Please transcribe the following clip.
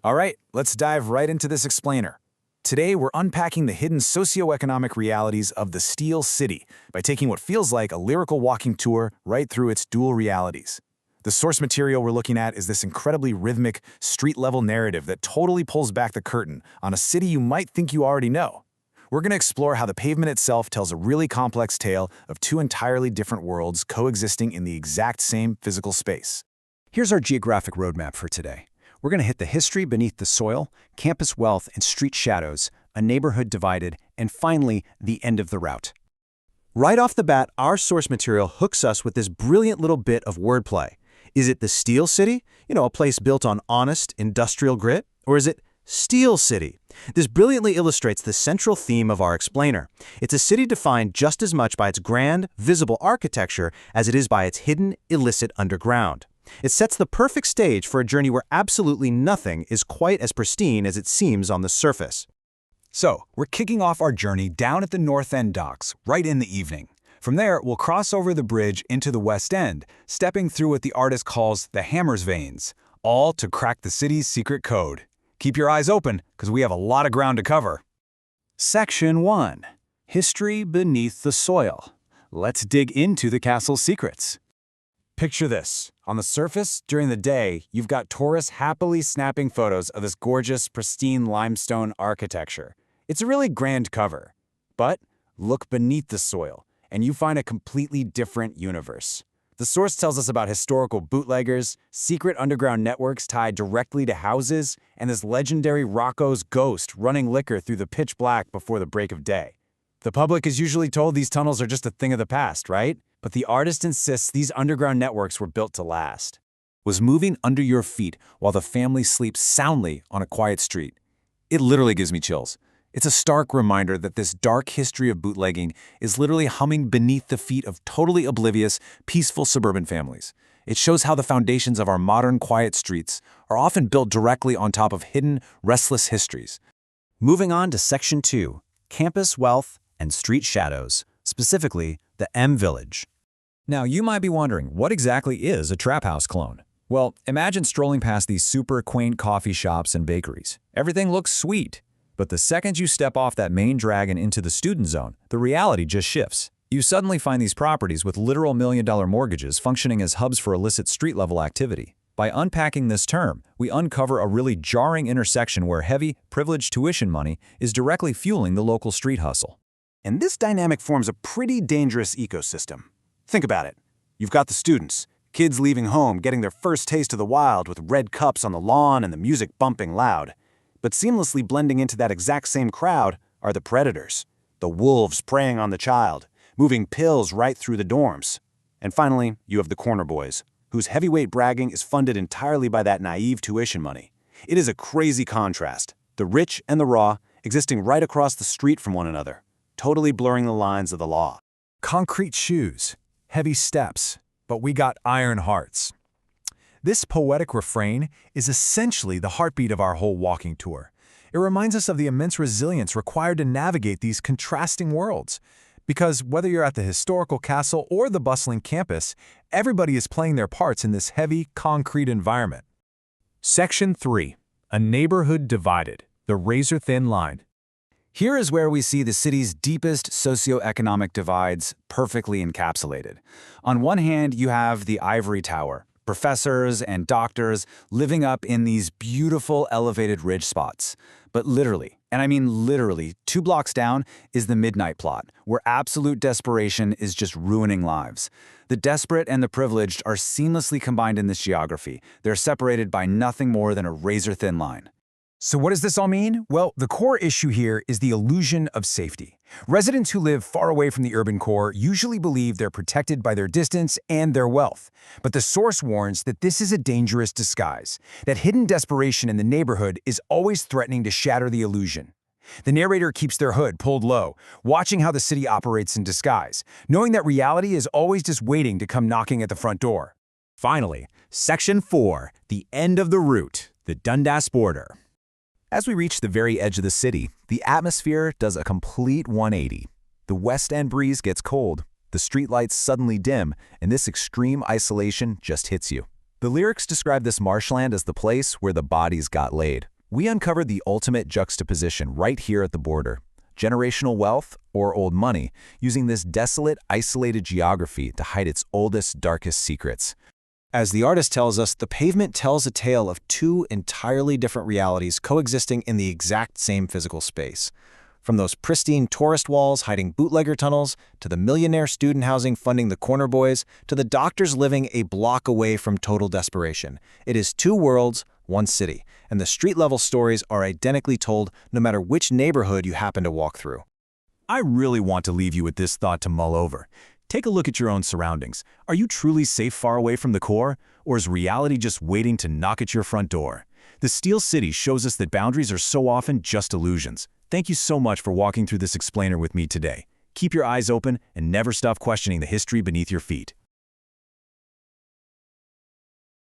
All right, let's dive right into this explainer. Today, we're unpacking the hidden socioeconomic realities of the Steel City by taking what feels like a lyrical walking tour right through its dual realities. The source material we're looking at is this incredibly rhythmic, street-level narrative that totally pulls back the curtain on a city you might think you already know. We're going to explore how the pavement itself tells a really complex tale of two entirely different worlds coexisting in the exact same physical space. Here's our geographic roadmap for today. We're going to hit the history beneath the soil, campus wealth and street shadows, a neighborhood divided, and finally, the end of the route. Right off the bat, our source material hooks us with this brilliant little bit of wordplay. Is it the Steel City? A place built on honest, industrial grit? Or is it Steel City? This brilliantly illustrates the central theme of our explainer. It's a city defined just as much by its grand, visible architecture as it is by its hidden, illicit underground. It sets the perfect stage for a journey where absolutely nothing is quite as pristine as it seems on the surface. So, we're kicking off our journey down at the North End docks, right in the evening. From there, we'll cross over the bridge into the West End, stepping through what the artist calls the Hammer's Veins, all to crack the city's secret code. Keep your eyes open, because we have a lot of ground to cover. Section 1. History beneath the soil. Let's dig into the castle's secrets. Picture this. On the surface, during the day, you've got tourists happily snapping photos of this gorgeous, pristine limestone architecture. It's a really grand cover. But look beneath the soil, and you find a completely different universe. The source tells us about historical bootleggers, secret underground networks tied directly to houses, and this legendary Rocco's ghost running liquor through the pitch black before the break of day. The public is usually told these tunnels are just a thing of the past, right? But the artist insists these underground networks were built to last. Was moving under your feet while the family sleeps soundly on a quiet street. It literally gives me chills. It's a stark reminder that this dark history of bootlegging is literally humming beneath the feet of totally oblivious, peaceful suburban families. It shows how the foundations of our modern quiet streets are often built directly on top of hidden, restless histories. Moving on to Section 2, Campus Wealth and Street Shadows, specifically the M Village. Now, you might be wondering, what exactly is a trap house clone? Well, imagine strolling past these super quaint coffee shops and bakeries. Everything looks sweet. But the second you step off that main drag and into the student zone, the reality just shifts. You suddenly find these properties with literal million-dollar mortgages functioning as hubs for illicit street-level activity. By unpacking this term, we uncover a really jarring intersection where heavy, privileged tuition money is directly fueling the local street hustle. And this dynamic forms a pretty dangerous ecosystem. Think about it. You've got the students, kids leaving home, getting their first taste of the wild with red cups on the lawn and the music bumping loud. But seamlessly blending into that exact same crowd are the predators, the wolves preying on the child, moving pills right through the dorms. And finally, you have the corner boys, whose heavyweight bragging is funded entirely by that naive tuition money. It is a crazy contrast, the rich and the raw existing right across the street from one another, totally blurring the lines of the law. Concrete shoes, heavy steps, but we got iron hearts. This poetic refrain is essentially the heartbeat of our whole walking tour. It reminds us of the immense resilience required to navigate these contrasting worlds. Because whether you're at the historical castle or the bustling campus, everybody is playing their parts in this heavy, concrete environment. Section 3. A neighborhood divided, the razor-thin line. Here is where we see the city's deepest socioeconomic divides perfectly encapsulated. On one hand, you have the ivory tower, professors and doctors living up in these beautiful elevated ridge spots. But literally, and I mean literally, 2 blocks down is the midnight plot, where absolute desperation is just ruining lives. The desperate and the privileged are seamlessly combined in this geography. They're separated by nothing more than a razor-thin line. So what does this all mean? Well, the core issue here is the illusion of safety. Residents who live far away from the urban core usually believe they're protected by their distance and their wealth. But the source warns that this is a dangerous disguise, that hidden desperation in the neighborhood is always threatening to shatter the illusion. The narrator keeps their hood pulled low, watching how the city operates in disguise, knowing that reality is always just waiting to come knocking at the front door. Finally, Section 4, the end of the route, the Dundas border. As we reach the very edge of the city, the atmosphere does a complete 180. The West End breeze gets cold, the streetlights suddenly dim, and this extreme isolation just hits you. The lyrics describe this marshland as the place where the bodies got laid. We uncovered the ultimate juxtaposition right here at the border. Generational wealth, or old money, using this desolate, isolated geography to hide its oldest, darkest secrets. As the artist tells us, the pavement tells a tale of two entirely different realities coexisting in the exact same physical space. From those pristine tourist walls hiding bootlegger tunnels, to the millionaire student housing funding the corner boys, to the doctors living a block away from total desperation. It is two worlds, one city, and the street-level stories are identically told no matter which neighborhood you happen to walk through. I really want to leave you with this thought to mull over. Take a look at your own surroundings. Are you truly safe far away from the core, or is reality just waiting to knock at your front door? The Steel City shows us that boundaries are so often just illusions. Thank you so much for walking through this explainer with me today. Keep your eyes open and never stop questioning the history beneath your feet.